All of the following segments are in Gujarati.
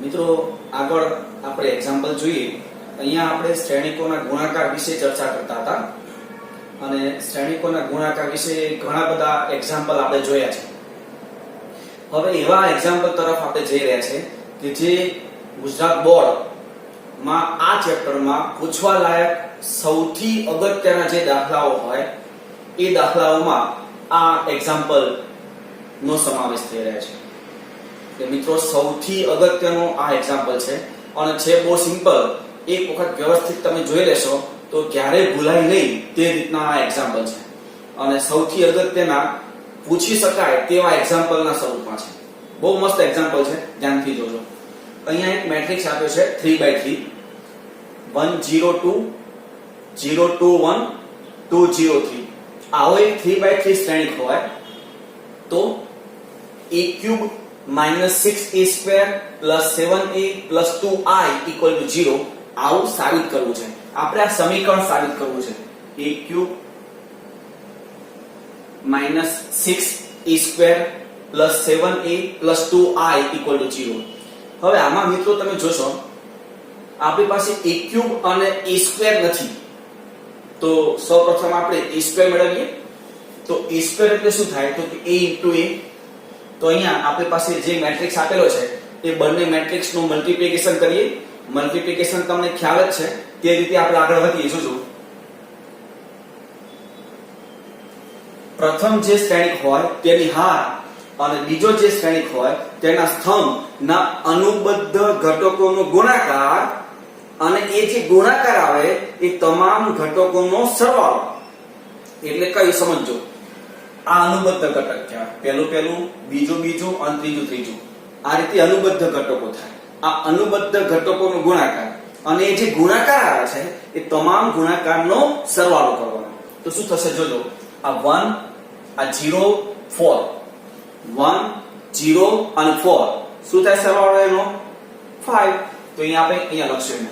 મિત્રો આગળ આપણે એક્ઝામ્પલ જોઈએ. અહીંયા આપણે શ્રેણિકોના ગુણાકાર વિશે ચર્ચા કરતા હતા અને શ્રેણિકોના ગુણાકાર વિશે ઘણા બધા એક્ઝામ્પલ આપણે જોયા છે. હવે એવા એક્ઝામ્પલ તરફ આપણે જઈ રહ્યા છે કે જે ગુજરાત બોર્ડ માં આ ચેપ્ટરમાં પૂછવા લાયક સૌથી અગત્યના જે દાખલાઓ હોય એ દાખલાઓમાં આ એક્ઝામ્પલ નો સમાવેશ થઈ રહ્યો છે. કે મિત્રો સૌથી અગત્યનો આ એક્ઝામ્પલ છે અને છે બહુ સિમ્પલ. એક વખત વ્યવસ્થિત તમે જોઈ લેશો તો ક્યારેય ભૂલાય નહીં તે રીતના આ એક્ઝામ્પલ છે અને સૌથી અગત્યના પૂછી શકાય તેવા એક્ઝામ્પલના સ્વરૂપમાં છે. બહુ મસ્ત એક્ઝામ્પલ છે, ધ્યાનથી જોજો. અહીંયા એક મેટ્રિક્સ આપ્યો છે 3/3 102 021 203. આવો એક 3/3 શ્રેણિક હોય તો a³ -6a² + 7a + 2i = 0 આવું સાબિત કરવું છે. આપણે આ સમીકરણ સાબિત કરવું છે. a³ -6a² + 7a + 2i = 0. હવે આમાં મિત્રો તમે જોશો આપણી પાસે a³ અને a² નથી તો સૌપ્રથમ આપણે a² મેળવીએ. તો a² એટલે શું થાય તો કે a * a. તો અહીંયા આપણી પાસે જે મેટ્રિક્સ આપેલો છે એ બંને મેટ્રિક્સ નું મલ્ટીપ્લિકેશન કરીએ. મલ્ટીપ્લિકેશન તમને ખ્યાલ જ છે તે રીતે આપણે આગળ વધીએ. જોજો પ્રથમ જે શ્રેણિક હોય તેની હાર અને બીજો જે શ્રેણિક હોય તેના સ્તંભના અનુબદ્ધ ઘટકોનો ગુણાકાર અને એ જે ગુણાકાર આવે એ તમામ ઘટકોનો સરવાળો. એટલે કઈ સમજો આ અનુબદ્ધ ઘટક કહેવાય. પહેલું બીજું અને ત્રીજું. આ રીતે અનુબદ્ધ ઘટકો થાય. આ અનુબદ્ધ ઘટકોનો ગુણાકાર અને એ જે ગુણાકાર આવે છે એ તમામ ગુણાકારનો સરવાળો કરવાનો. તો શું થશે જોજો. આ 1 આ 0 4 1 0 અને 4 શું થાય સરવાળો એનો 5. તો અહીંયા લખશું.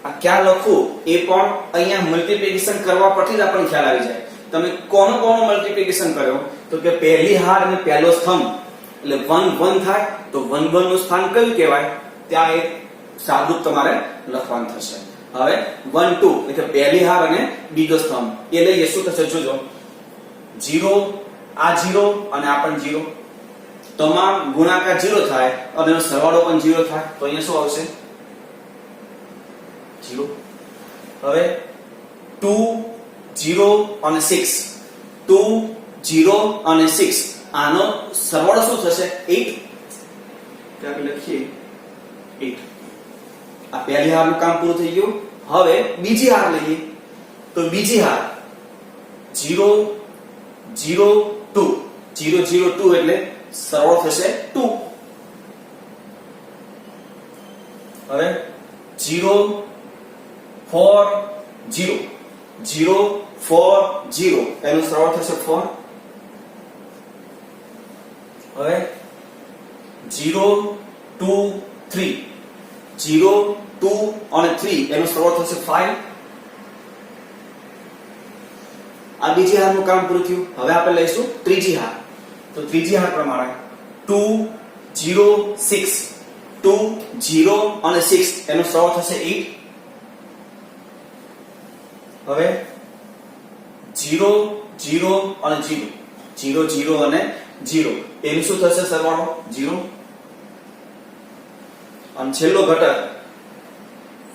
આ ક્યાં લખવું એ પણ અહીંયા મલ્ટીપ્લિકેશન કરવા પરથી જ આપણને ખ્યાલ આવી જાય. તમે કોનો મલ્ટીપ્લિકેશન કર્યો તો કે પહેલી હાર અને પહેલો સ્તંભ એટલે 1 1 થાય તો 1 1 નું સ્થાન કયું કહેવાય ત્યાં એક સાદું તમારે લખવાનું થશે. હવે 1 2 એટલે પહેલી હાર અને બીજો સ્તંભ એ લઈએ. શું થશે જોજો 0 આ 0 અને આ પણ 0 તમામ ગુણાકાર 0 થાય અને એનો સરવાળો પણ 0 થાય તો અહીંયા શું આવશે 0. હવે 2 0 અને 6 2 0 અને 6 આનો સરવાળો શું થશે 8. તો આપણે લખીએ 8. આ પહેલી હારનું કામ પૂરું થઈ ગયું. હવે બીજી હાર લઈએ તો બીજી હાર 0 0 2 0 0 2 એટલે સરવાળો થશે 2. હવે 0 4 0 0 4 0 એનો સરવાળો થશે 4. હવે 0 2 3 0 2 અને 3 એનો સરવાળો થશે 5. આ બીજી હારનું કામ પૂરું થયું. હવે આપણે લઈશું ત્રીજી હાર. તો ત્રીજી હાર પ્રમાણે 2 0 6 2 0 અને 6 એનો સરવાળો થશે 8. હવે 0 0 અને 0 0 0 અને 0 એનું શું થશે સરવાળો 0. અને છેલ્લો ઘટક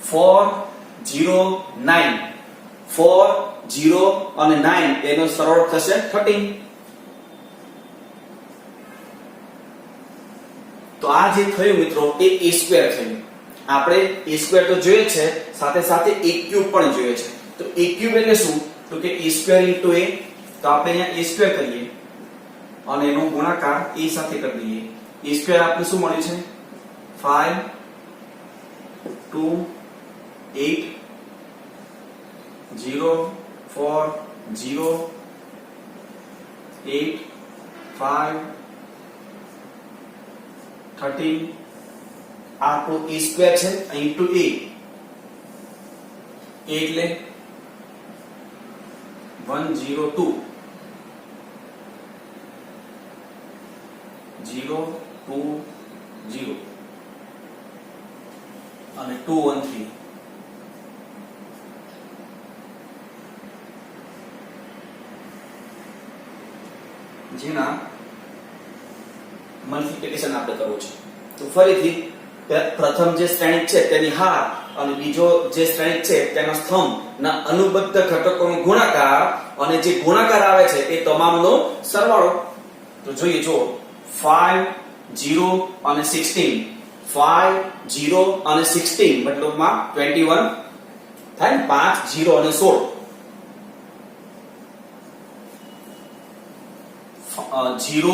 4 0 9 4 0 અને 9 એનો સરવાળો થશે 13. તો આ જે થયું મિત્રો એ a² થયું. આપણે a² તો જોઈએ છે સાથે સાથે a³ પણ જોઈએ છે. તો a³ એટલે શું તો કે a² * a. તો આપણે અહીંયા a² કરીએ અને એનો ગુણાકાર a સાથે કરી દઈએ. a² આપણે શું મળ્યું છે 5 2 8 0 4 0 8 5 13. આ આપણું a² છે into a એટલે 102 0 2 0 અને 2 1 3 જેના મલ્ટીપ્લિકેશન આપણે કરવું છે. તો ફરીથી પ્રથમ જે શ્રેણિક છે તેની હાર અને બીજો જે શ્રેણિક છે તેના સ્તંભના અનુબદ્ધ ઘટકોનો ગુણાકાર અને જે ગુણાકાર આવે છે એ તમામનો સરવાળો. તો જોઈએ જો 5 0 અને 16 5 0 અને 16 મતલબમાં 21 થાય ને 5 0 અને 16 0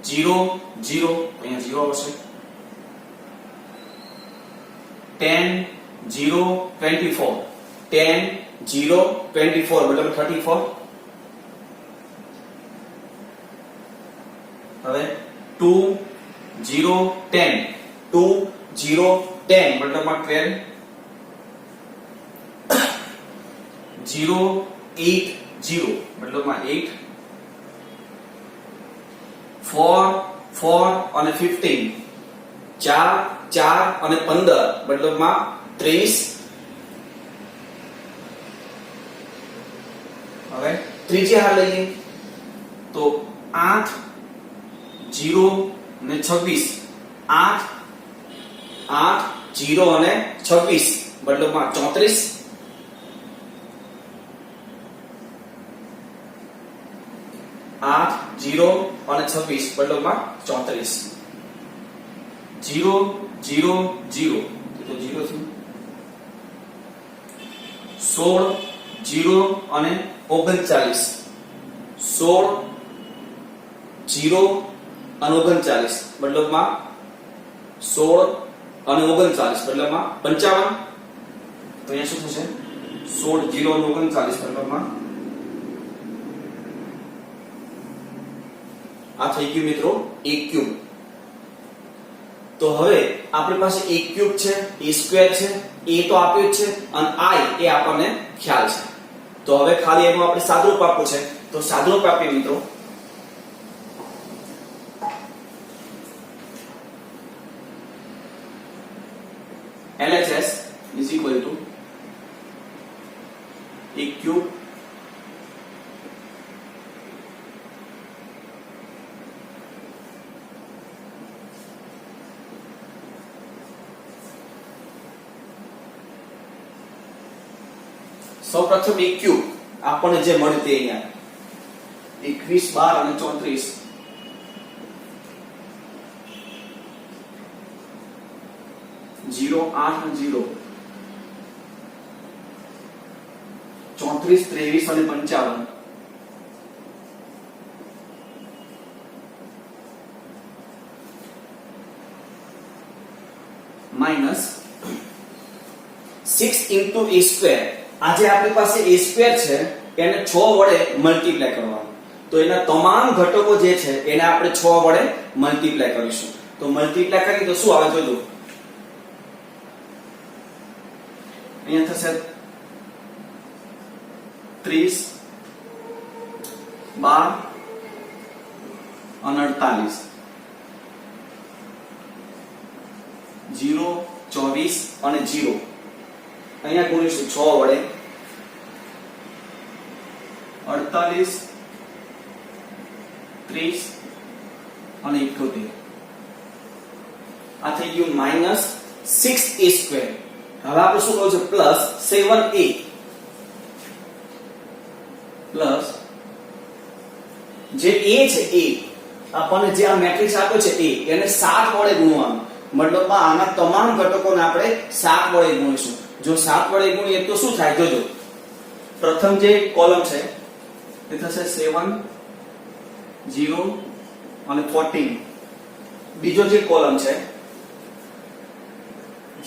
0 0 અહીંયા 0 આવશે 10 0 24 10 0 24 મતલબ 34. હવે 2 0 10 2 0 10 મતલબમાં 12 0 8 0 મતલબમાં 8 4 4 અને 15 4 4 અને 15 મતલબમાં 30. હવે ત્રીજી હાર લઈએ તો 8 0 અને 26 8 8 0 અને 26 મતલબમાં 34. आठ 0 અને 26 મતલબમાં 34. 0 0 0 તો 0 થયું. 16 0 અને 39 16 0 અને 39 મતલબમાં 16 અને 39 મતલબમાં 55. તો અહીંયા શું થશે 16 0 અને 39 મતલબમાં આ થઈ ગયું મિત્રો 1 ક્યુબ. તો હવે આપણી પાસે 1 ક્યુબ છે, a સ્ક્વેર છે, a તો આપ્યું જ છે અને i એ આપણને ખ્યાલ છે. તો હવે ખાલી એનું આપણે સાદુરૂપ આપવું છે. તો સાદુરૂપ આપીએ મિત્રો. LHS is equal to 1 cube સૌપ્રથમ 1 ક્યુબ આપણને જે મળ્યું તે અહીંયા 21 12 અને 34 0 8 અને 0 34 23 અને 55 માઈનસ 6 into a સ્ક્વેર. આજે આપણી પાસે a સ્ક્વેર છે એને 6 વડે મલ્ટીપ્લાય કરવાનું. તો એના તમામ ઘટકો જે છે એને આપણે 6 વડે મલ્ટીપ્લાય કરીશું. તો મલ્ટીપ્લાય કરીએ તો શું આવે જોજો. અહીંયા થશે 30 12 અને 48 0 24 અને 0 અહીંયા ગુણીશું 6 વડે 48 30 અને 71. આ થઈ ગયું માઈનસ 6a સ્ક્વેર. હવે આપણે શું કહું છે પ્લસ 7a પ્લસ જે a છે a આપણને જે આ મેટ્રિક્સ આપ્યો છે a એને 7 વડે ગુણવાનું. મતલબમાં આના તમામ ઘટકોને આપણે 7 વડે ગુણીશું. જો 7 વડે ગુણીએ તો શું થાય જોજો. પ્રથમ જે કોલમ છે એ થશે 7 0 અને 14. બીજો જે કોલમ છે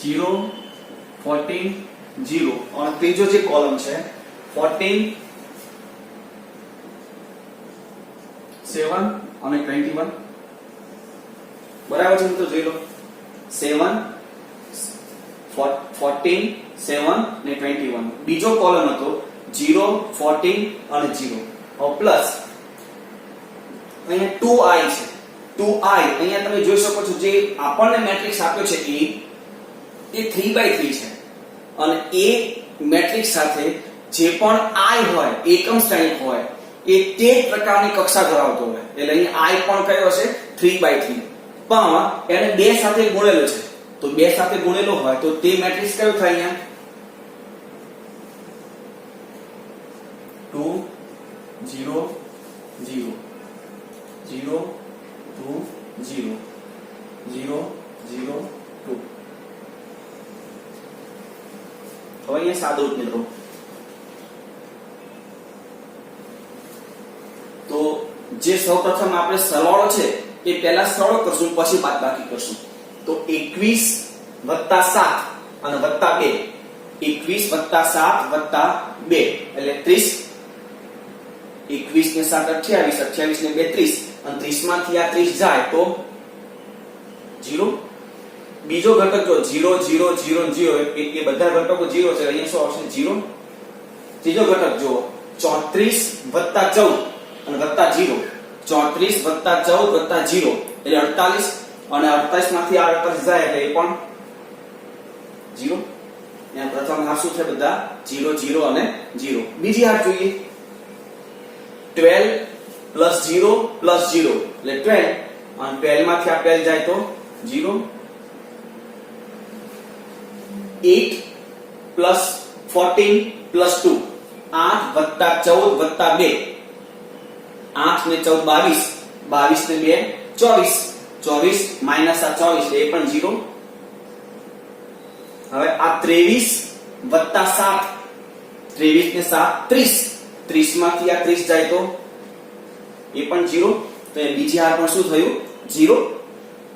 0 14 0 અને ત્રીજો જે કોલમ છે 14 7 અને 21. બરાબર છે તો જોઈ લો 7 14 7 ને 21. બીજો કોલમ હતો 0 14 અને 0. હવે પ્લસ અહીંયા 2i છે 2i અહીંયા તમે જોઈ શકો છો જે આપણને મેટ્રિક્સ આપ્યો છે એ 3/3 છે અને એ મેટ્રિક્સ સાથે જે પણ i હોય એકમ શ્રેણિક હોય એ તે જ પ્રકારની કક્ષા ધરાવતો હોય એટલે અહીં i પણ કયો હશે 3/3 પણ એને 2 સાથે ગુણેલો છે તો 2 સાથે ગુણેલો હોય તો તે મેટ્રિક્સ કયો થાય અહીંયા 2 0 0 0 2 0 0 0 2 હવે અહીંયા સાદુરૂપ મિત્રો તો જે સૌપ્રથમ આપણે સરવાળો છે એ પહેલા સરવાળો કરશું પછી બાદબાકી કરશું તો 21 7 અને વત્તા 2 21 7 2 એટલે 30 21 ને 7 28 28 ને 2 30 અને 30 માંથી આ 30 જાય તો 0 બીજો ઘટક જો 0 0 0 0 એ બધા ઘટકો 0 છે અહીંયા શું આવશે 0 ત્રીજો ઘટક જો 34 14 અને વત્તા 0 34 14 0 એટલે 48 અને 48 માંથી આ 48 જાય એટલે એ પણ 0 અહીંયા પ્રથમ હાર શું છે બધા 0 0 અને 0 બીજી હાર જોઈએ 12 0 0 એટલે 12 અને 12 માંથી આ 12 જાય તો 0 8 14 2 8 14 2 8 ને 14 22 22 ને 2 24 24 માઈનસ આ 24 એ પણ 0 હવે આ 23 7 23 ને 7 30 30 માંથી આ 30 જાય તો એ પણ 0 તો એ બીજી હાર પણ શું થયું 0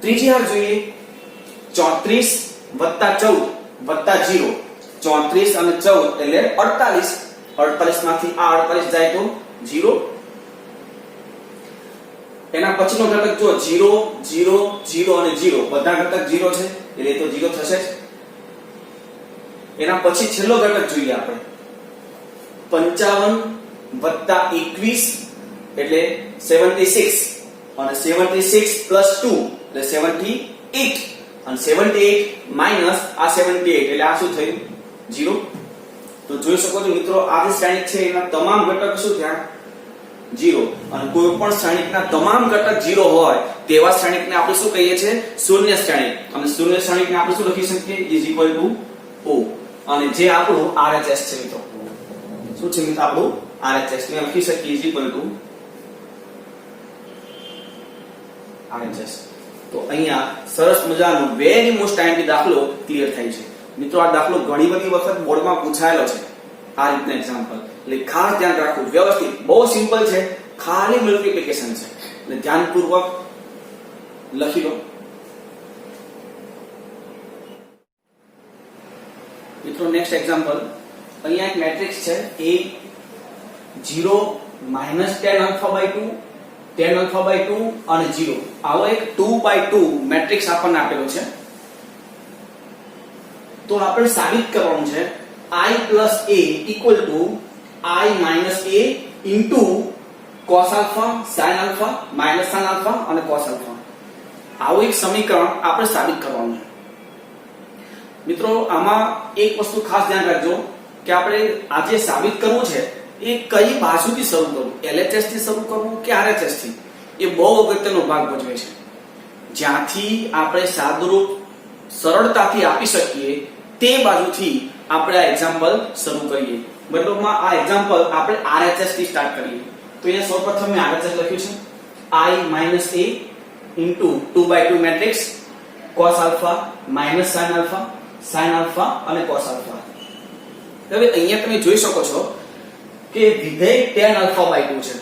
ત્રીજી હાર જોઈએ 34 14 0 34 અને 14 એટલે 48 48 માંથી આ 48 જાય તો 0 એના પછીનો ઘટક જો 0 0 0 અને 0 બધા ઘટક 0 છે એટલે તો 0 થશે જ એના પછી છેલ્લો ઘટક જોઈએ આપણે 55 21 એટલે 76 અને 76 2 એટલે 78 અને 78 માઈનસ આ 78 એટલે આ શું થયું 0 તો જોઈ શકો છો મિત્રો આ જે શ્રેણિક છે એના તમામ ઘટક શું થયા 0 અને કોઈ પણ શ્રેણિકના તમામ ઘટક 0 હોય તેવા શ્રેણિકને આપણે શું કહીએ છીએ શૂન્ય શ્રેણિક અને શૂન્ય શ્રેણિકને આપણે શું લખી શકીએ O અને જે આપણું RHS છે મિત્રો શું છે મિત્રો આપણું RHS ને લખી શકીએ RHS તો અહીંયા સરસ મજાનો વેરી મોસ્ટ ટાઈમથી દાખલો ક્લિયર થાય છે મિત્રો આ દાખલો ઘણી બધી વખત બોર્ડમાં પૂછાયેલો છે આ રીતના એક્ઝામ્પલ એટલે ખાસ ધ્યાન રાખવું વ્યવસ્થિત બહુ સિમ્પલ છે ખાલી મલ્ટીપ્લિકેશન છે એટલે ધ્યાનપૂર્વક લખી લો મિત્રો નેક્સ્ટ એક્ઝામ્પલ અહીંયા એક મેટ્રિક્સ છે એ 0 -10 α/2 10 α/2 અને 0 આવો એક 2/2 મેટ્રિક્સ આપણને આપેલો છે તો આપણે સાબિત કરવાનું છે i plus a equal to i minus a into cos alpha sin alpha minus sin alpha અને cos alpha આવું એક સમીકરણ આપણે સાબિત કરવાનું છે મિત્રો આમાં એક વસ્તુ ખાસ ધ્યાન રાખજો કે આપણે આજે સાબિત કરવું છે એ કઈ બાજુથી શરૂ કરવું LHS થી શરૂ કરવું કે RHS થી એ બહુ અગત્યનો ભાગ ભજવે છે જ્યાંથી આપણે સાદુરૂપ સરળતાથી આપી શકીએ તે બાજુથી આપણે આ એક્ઝામ્પલ શરૂ કરીએ મતલબમાં આ એક્ઝામ્પલ આપણે RHS થી સ્ટાર્ટ કરીએ તો અહીંયા સૌપ્રથમ મેં RHS લખ્યું છે i minus a into 2/2 matrix cos alpha minus sin alpha અને cos alpha હવે અહીંયા તમે જોઈ શકો છો કે વિધેય tan α/2 છે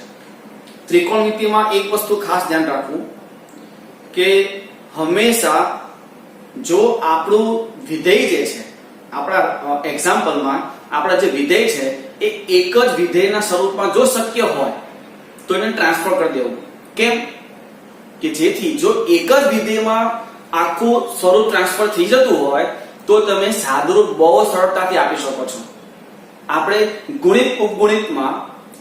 ત્રિકોણમિતિમાં એક વસ્તુ ખાસ ધ્યાન રાખવું કે હંમેશા જો આપણું વિધેય જે છે આપણા એક્ઝામ્પલમાં આપણા જે વિધેય છે એ એક જ વિધેયના સ્વરૂપમાં જો શક્ય હોય તો એને ટ્રાન્સફર કરી દેવું કેમ કે જેથી જો એક જ વિધેયમાં આખું સ્વરૂપ ટ્રાન્સફર થઈ જતું હોય તો તમે સાદુરૂપ બહુ સરળતાથી આપી શકો છો આપણે ગુણિત ઉપગુણિતમાં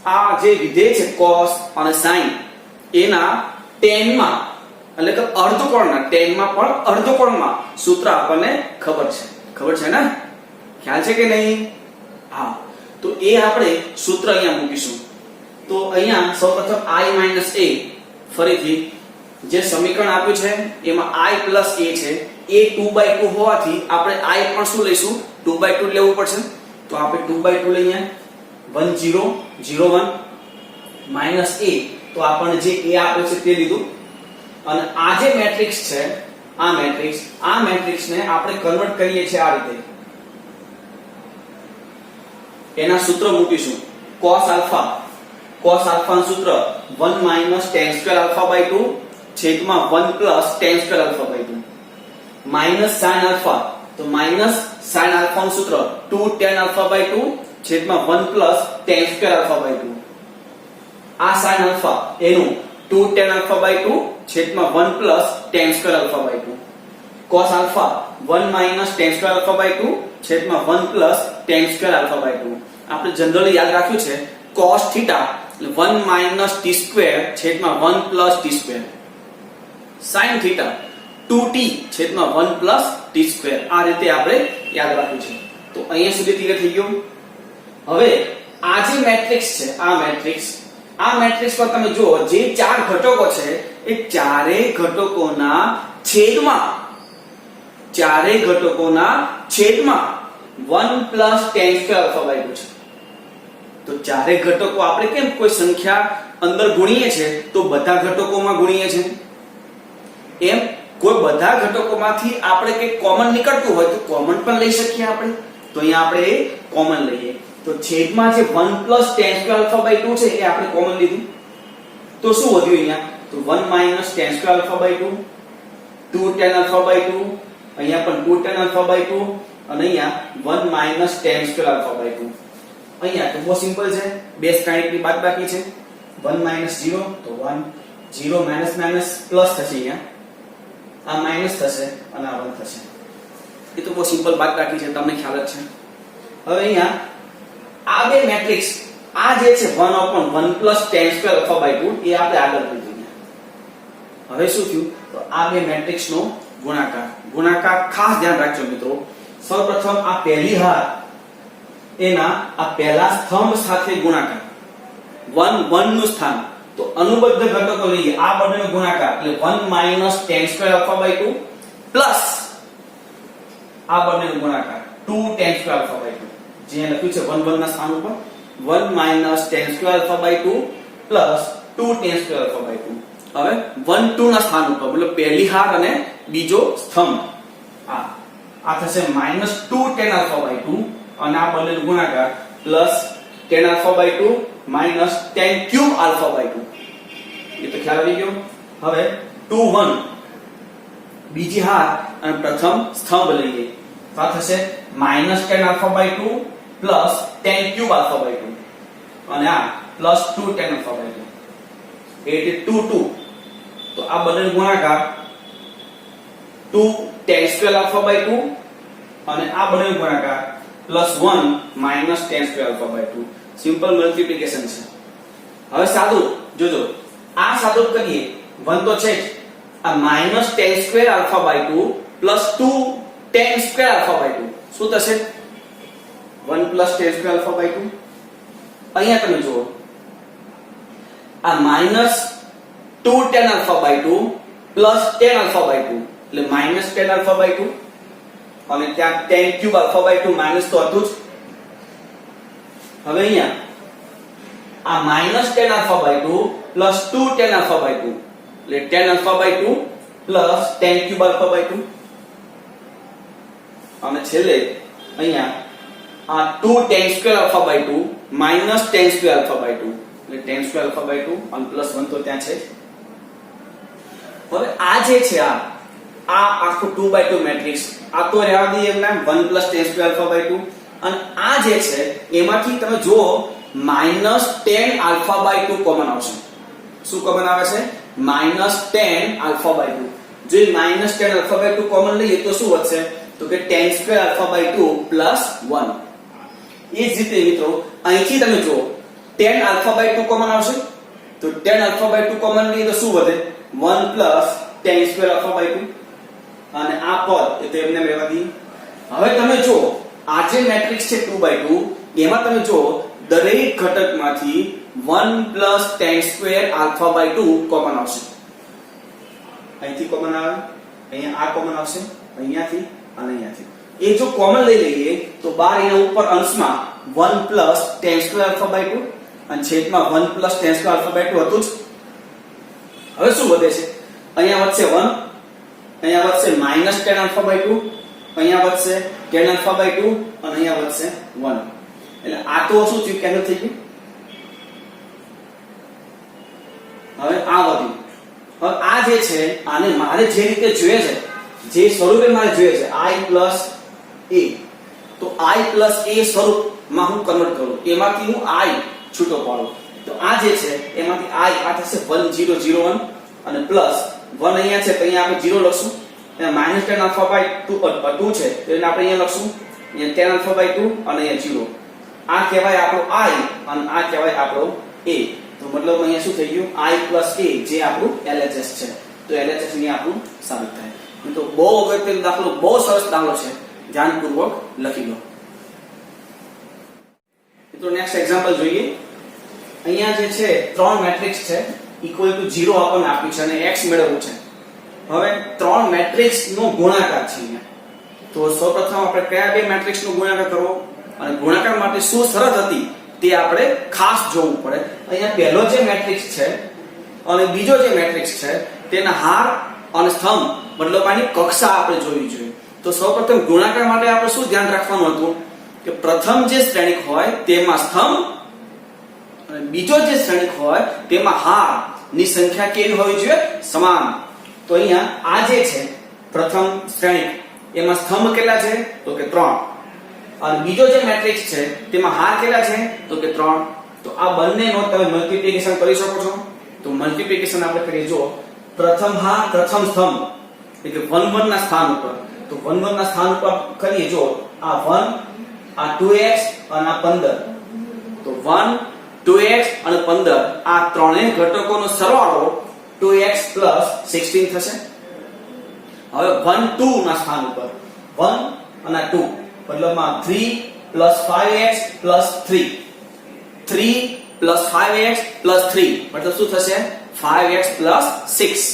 આ જે વિધેય છે cos અને sin એના tan માં એટલે કે અર્ધકોણના ટેનમાં પણ અર્ધકોણમાં સૂત્ર આપણને ખબર છે ને, ખ્યાલ છે કે નહીં? હા, તો એ આપણે સૂત્ર અહીંયા મૂકીશું. તો અહીંયા સૌપ્રથમ i - a, ફરીથી જે સમીકરણ આપ્યું છે એમાં i + a છે, એ 2/2 હોવાથી આપણે i પણ શું લઈશું? 2/2 લેવું પડશે. તો આપણે 2/2 લઈએ, 1 0 0 1 માઈનસ a, તો આપણને જે a આપ્યું છે તે લીધું. અને આ જે મેટ્રિક્સ છે, આ મેટ્રિક્સને આપણે કન્વર્ટ કરીએ છીએ આ રીતે. એના સૂત્ર મૂકીશું. cos આલ્ફા નું સૂત્ર 1 - tan²α/2 છેદમાં 1 + tan²α/2 માઈનસ sin આલ્ફા, તો માઈનસ sin આલ્ફા નું સૂત્ર 2 tan α/2 છેદમાં 1 + tan²α/2. આ sin આલ્ફા એનું 2 tan α/2 છેદમાં 1 + tan²α/2. cos આલ્ફા 1 - tan²α/2 છેદમાં 1 + tan²α/2. આપણે જનરલી યાદ રાખ્યું છે cos થીટા એટલે 1 - t² છેદમાં 1 + t². sin થીટા 2t છેદમાં 1 + t². આ રીતે આપણે યાદ રાખ્યું છે. તો અહીંયા સુધી ક્લિયર થઈ ગયું. હવે આ જે મેટ્રિક્સ છે, આ મેટ્રિક્સ પર તમે જુઓ, જે ચાર ઘટકો છે એ ચારેય ઘટકોના છેદમાં 1 + tan²α/2 છે. તો ચારેય ઘટકો આપણે કેમ કોઈ સંખ્યા અંદર ગુણીએ છે તો બધા ઘટકોમાં ગુણીએ છે, એમ કોઈ બધા ઘટકોમાંથી આપણે કંઈક કોમન નીકળતું હોય તો કોમન પણ લઈ શકીએ આપણે. તો અહીંયા આપણે કોમન લઈએ. તો છેદમાં જે 1 + tan²α/2 છે એ આપણે કોમન લીધું. તો શું વધ્યું અહીંયા? તો 1 - tan²α/2, 2 tan α/2, અહીંયા પણ 2 tan α/2 અને અહીંયા 1 - tan²α/2. અહીંયા તો બહુ સિમ્પલ છે, બે શ્રેણીકની બાદબાકી છે. 1 - 0 તો 1 0 - પ્લસ થશે, અહીંયા આ માઈનસ થશે અને આ 1 થશે. એ તો બહુ સિમ્પલ બાદબાકી છે, તમને ખ્યાલ જ છે. હવે અહીંયા આ બે મેટ્રિક્સ, આ જે છે 1/1 + tan²α/2 એ આપણે આગળ લીધું. હવે શું થયું? તો આ બે મેટ્રિક્સનો ગુણાકાર ખાસ ધ્યાન રાખજો મિત્રો. સૌપ્રથમ આ પહેલી હાર એના આ પહેલા સ્તંભ સાથે ગુણાકાર, 1 1 નું સ્થાન, તો અનુબદ્ધ ઘટકો લઈએ, આ બંનેનો ગુણાકાર એટલે 1 - tan²α/2 પ્લસ આ બંનેનો ગુણાકાર 2 tan²α/2. જે લખ્યું છે 1 1 ના સ્થાન ઉપર 1 - tan²α/2 પ્લસ 2 tan²α/2. હવે 1 2 ના સ્થાન ઉપર મતલબ પહેલી હાર અને બીજો સ્તંભ, આ થશે -2 tan α/2 અને આ બંનેનો ગુણાકાર પ્લસ tan α/2 માઈનસ tan³ α/2. એ તો ખ્યાલ આવી ગયો. હવે 2 1 બીજી હાર અને પ્રથમ સ્તંભ લઈએ તો આ થશે -tan α/2 પ્લસ tan³ α/2 અને આ પ્લસ 2 tan α/2. એટલે 2 2. તો આ બંનેનો ગુણાકાર 2 tan² α/2 અને આ બંનેનો ગુણાકાર પ્લસ 1 tan² α/2. સિમ્પલ મલ્ટીપ્લિકેશન છે. હવે સાદું જોજો, આ સાદું કરીએ 1 તો છે જ, આ -tan² α/2 પ્લસ 2 tan² α/2 શું થશે? 1 + tan² α/2. અહીંયા તમે જુઓ, આ -2 tan α/2 પ્લસ tan α/2 એટલે -tan α/2 અને ત્યાં tan³ α/2 માઈનસ તો હતું જ. હવે અહીંયા આ -tan α/2 પ્લસ 2 tan α/2 એટલે tan α/2 પ્લસ tan³ α/2 અને છેલ્લે અહીંયા આ 2 tan² α/2 માઈનસ tan² α/2 એટલે tan² α/2 અને પ્લસ 1 તો ત્યાં છે. હવે આ જે છે આ આખું 2/2 મેટ્રિક્સ, આ તો રહેવા દઈએ એમ 1 + tan² α/2 અને આ જે છે એમાંથી તમે જુઓ -tan α/2 કોમન આવશે. શું કોમન આવે છે? -tan α/2. જો -tan α/2 કોમન લઈએ તો શું વધશે? તો કે tan² α/2 પ્લસ 1. એ જ રીતે મિત્રો અહીંથી તમે જુઓ tan α/2 કોમન આવશે, તો tan α/2 કોમન લઈએ તો શું વધે? 1 + tan સ્ક્વેર આલ્ફા બાય 2 અને આ પદ એ તો એમને રહેવા દઈએ. હવે તમે જો આ જે મેટ્રિક્સ છે 2 by 2 એમાં તમે જો દરેક ઘટકમાંથી 1 plus tan square alpha by 2 common આવશે. અહીંથી કોમન આવે, અહીંયા આ કોમન આવશે, અહીંયાથી અને અહીંયાથી. એ જો કોમન લઈ લઈએ તો બાર એના ઉપર અંશમાં 1 plus tan square alpha by 2 અને છેદમાં 1 plus tan square alpha by 2 હતું જ. હવે શું વધે છે? અહીંયા વધશે 1, અહીંયા વધશે માઈનસ tan આલ્ફા બાય 2, અહીંયા વધશે tan આલ્ફા બાય 2 અને અહીંયા વધશે 1. એટલે આ તો શું થયું? કેન્સલ થઈ ગયું. હવે આ વધ્યું. હવે આ જે છે આને મારે જે રીતે જોઈએ છે, જે સ્વરૂપે મારે જોઈએ છે i plus a, તો i plus a સ્વરૂપમાં હું કન્વર્ટ કરું, એમાંથી હું i છૂટો પાડું. તો આ જે છે એમાંથી i આ થશે 1001 અને પ્લસ 1 અહીંયા છે તો અહીંયા આપણે 0 લખશું. અહીંયા માઈનસ tan આલ્ફા બાય 2 છે તો એને આપણે અહીંયા લખશું, અહીંયા tan આલ્ફા બાય 2 અને અહીંયા 0. આ કહેવાય આપણો i અને આ કહેવાય આપણો a. તો મતલબ અહીંયા શું થઈ ગયું? i plus a જે આપણું LHS છે. તો LHS અહીંયા આપણું સાબિત થાય. તો બહુ અગત્યનો દાખલો, બહુ સરસ દાખલો છે, ધ્યાનપૂર્વક લખી લો. તો નેક્સ્ટ એક્ઝામ્પલ જોઈએ. અહીંયા જે છે ત્રણ મેટ્રિક્સ છે, ઇક્વલ ટુ 0 આપણને આપ્યું છે અને x મેળવવું છે. હવે ત્રણ મેટ્રિક્સ નો ગુણાકાર છે અહીંયા. તો સૌપ્રથમ આપણે કયા બે મેટ્રિક્સ નો ગુણાકાર કરવો અને ગુણાકાર માટે શું શરત હતી તે આપણે ખાસ જોવું પડે. અહીંયા પહેલો જે મેટ્રિક્સ છે અને બીજો જે મેટ્રિક્સ છે તેના હાર અને સ્તંભ મતલબ આની કક્ષા આપણે જોવી જોઈએ. તો સૌપ્રથમ ગુણાકાર માટે આપણે શું ધ્યાન રાખવાનું હતું કે પ્રથમ જે શ્રેણિક હોય તેમાં સ્તંભ અને બીજો જે શ્રેણિક હોય તેમાં હાર ની સંખ્યા કેવી હોવી જોઈએ? સમાન. તો અહીંયા આ જે છે પ્રથમ શ્રેણિક એમાં સ્તંભ કેટલા છે? તો કે 3. અને બીજો જે મેટ્રિક્સ છે તેમાં હાર કેટલા છે? તો કે 3. તો આ બંનેનો તમે મલ્ટીપ્લિકેશન કરી શકો છો. તો મલ્ટીપ્લિકેશન આપણે કરીએ. જો પ્રથમ હાર પ્રથમ સ્તંભ એટલે કે 1 1 ના સ્થાન ઉપર, તો 1 1 ના સ્થાન ઉપર કરીએ. જો આ 1, આ 2x અને આ 15, તો 1 2x અને 15 આ ત્રણેય ઘટકોનો સરવાળો 2x 16 થશે. હવે 1 2 ના સ્થાન ઉપર 1 અને 2 મતલબમાં 3 5x 3, 3 5x 3 મતલબ શું થશે? 5x 6.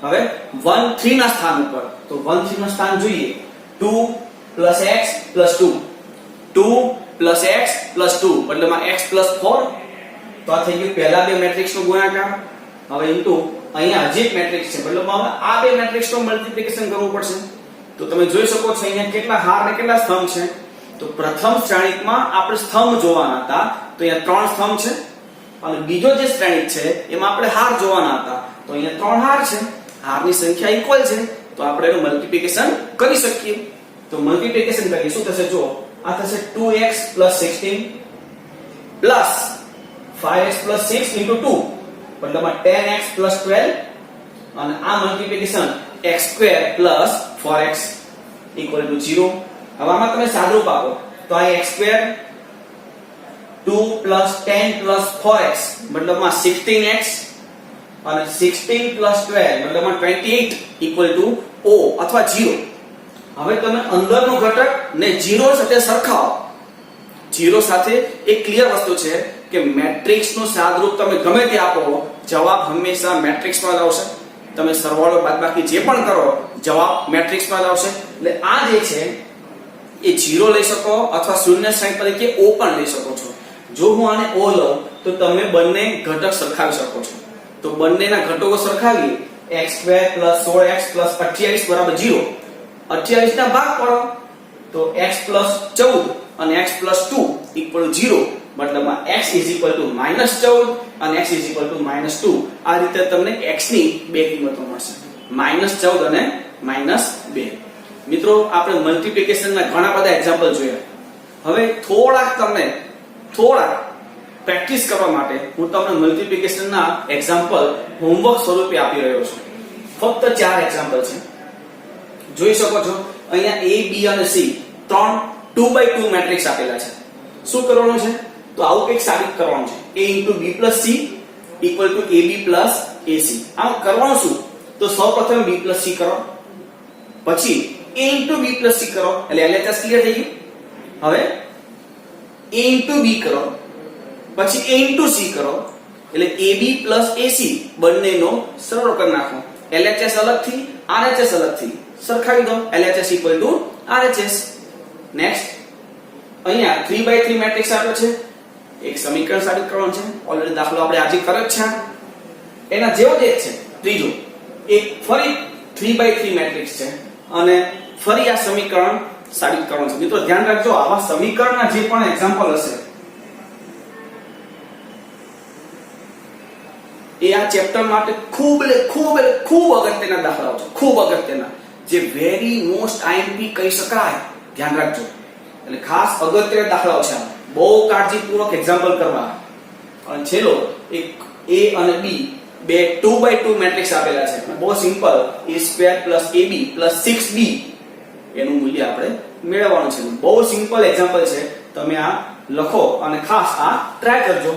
હવે 1 3 ના સ્થાન ઉપર, તો 1 3 ના સ્થાન જોઈએ. 2 x 2, 2 x 2 મતલબમાં x 4. તો આ થઈ ગયું પહેલા બે મેટ્રિક્સ નો ગુણાકાર. હવે ઇન્ટુ અહીંયા હજી એક મેટ્રિક્સ છે મતલબમાં હવે આ બે મેટ્રિક્સ નું મલ્ટીપ્લિકેશન કરવું પડશે. તો તમે જોઈ શકો છો અહીંયા કેટલા હાર અને કેટલા સ્તંભ છે. તો પ્રથમ શ્રેણિકમાં આપણે સ્તંભ જોવાના હતા, તો અહીંયા 3 સ્તંભ છે. અને બીજો જે શ્રેણિક છે એમાં આપણે હાર જોવાના હતા, તો અહીંયા 3 હાર છે. હારની સંખ્યા ઇક્વલ છે તો આપણે એનું મલ્ટીપ્લિકેશન કરી શકીએ. તો મલ્ટીપ્લિકેશન કરીએ શું થશે? જો આ થશે 2x 16 પ્લસ 5x 6 into 2 મતલબમાં 10x 12 અને આ multiplication x² 4x equal to 0. હવે આમાં તમે સાદુરૂપ આપો તો આ x² 2 10 4x મતલબમાં 16x અને 16 12 મતલબમાં 28 equal to O અથવા 0. હવે તમે અંદરનો ઘટક ને 0 સાથે સરખાવો. 0 સાથે એક ક્લિયર વસ્તુ છે કે મેટ્રિક્સ નું સાદુરૂપ તમે ગમે તે આપો, જવાબ હંમેશા મેટ્રિક્સ માં જ આવશે. તમે સરવાળો બાદબાકી જે પણ કરો જવાબ મેટ્રિક્સ માં જ આવશે. એટલે આ જે છે એ 0 લઈ શકો અથવા શૂન્ય સંખ્યા તરીકે O પણ લઈ શકો છો. જો હું આને O લઉં તો તમે બંને ઘટક સરખાવી શકો છો. તો બંનેના ઘટકો સરખાવીએ. x² 16x 28 બરાબર 0. 28 ના ભાગ પાડો તો x 14 અને x 2 equal to 0 મતલબમાં x is equal to -14 અને x is equal to -2. આ રીતે તમને x ની બે કિંમતો મળશે, -14 અને -2. મિત્રો આપણે મલ્ટીપ્લિકેશન ના ઘણા બધા એક્ઝામ્પલ જોયા. હવે થોડા પ્રેક્ટિસ કરવા માટે હું તમને મલ્ટીપ્લિકેશન ના એક્ઝામ્પલ હોમવર્ક સ્વરૂપે આપી રહ્યો છું. ફક્ત 4 એક્ઝામ્પલ છે. જોઈ શકો છો અહીંયા a b અને c ત્રણ 2x2 મેટ્રિક્સ આપેલા છે. શું કરવાનું છે? તો આવું કંઈક સાબિત કરવાનું છે. a * b + c = ab + ac. આમ કરવાનું શું? તો સૌપ્રથમ b + c કરો, પછી a * b + c કરો એટલે LHS ક્લિયર થઈ ગયું. હવે a * b કરો, પછી a * c કરો એટલે AB + AC બંનેનો સરવાળો કરી નાખો. LHS અલગથી RHS અલગથી સરખાવી દો. LHS = RHS. નેક્સ્ટ અહીંયા 3/3 મેટ્રિક્સ આપ્યો છે, એક સમીકરણ સાબિત કરવાનું છે. ઓલરેડી દાખલો આપણે આજે કર્યો જ છે. એના જેવો જ એક છે ત્રીજો, એક ફરી 3/3 મેટ્રિક્સ છે અને ફરી આ સમીકરણ સાબિત કરવાનું છે. મિત્રો ધ્યાન રાખજો, આવા સમીકરણના જે પણ એક્ઝામ્પલ હશે એ આ ચેપ્ટર માટે ખૂબ અગત્યના દાખલાઓ છે, ખૂબ અગત્યના, જે વેરી મોસ્ટ IMP કહી શકાય. ધ્યાન રાખજો, એટલે ખાસ અગત્યના દાખલાઓ છે. બહુ કાળજીપૂર્વક એક્ઝામ્પલ કરવા. અને છેલ્લો એક A અને B બે 2/2 મેટ્રિક્સ આપેલા છે. બહુ સિમ્પલ, A² + AB + 6B એનું મૂલ્ય આપણે મેળવવાનું છે. બહુ સિમ્પલ એક્ઝામ્પલ છે. તમે આ લખો અને ખાસ આ ટ્રાય કરજો.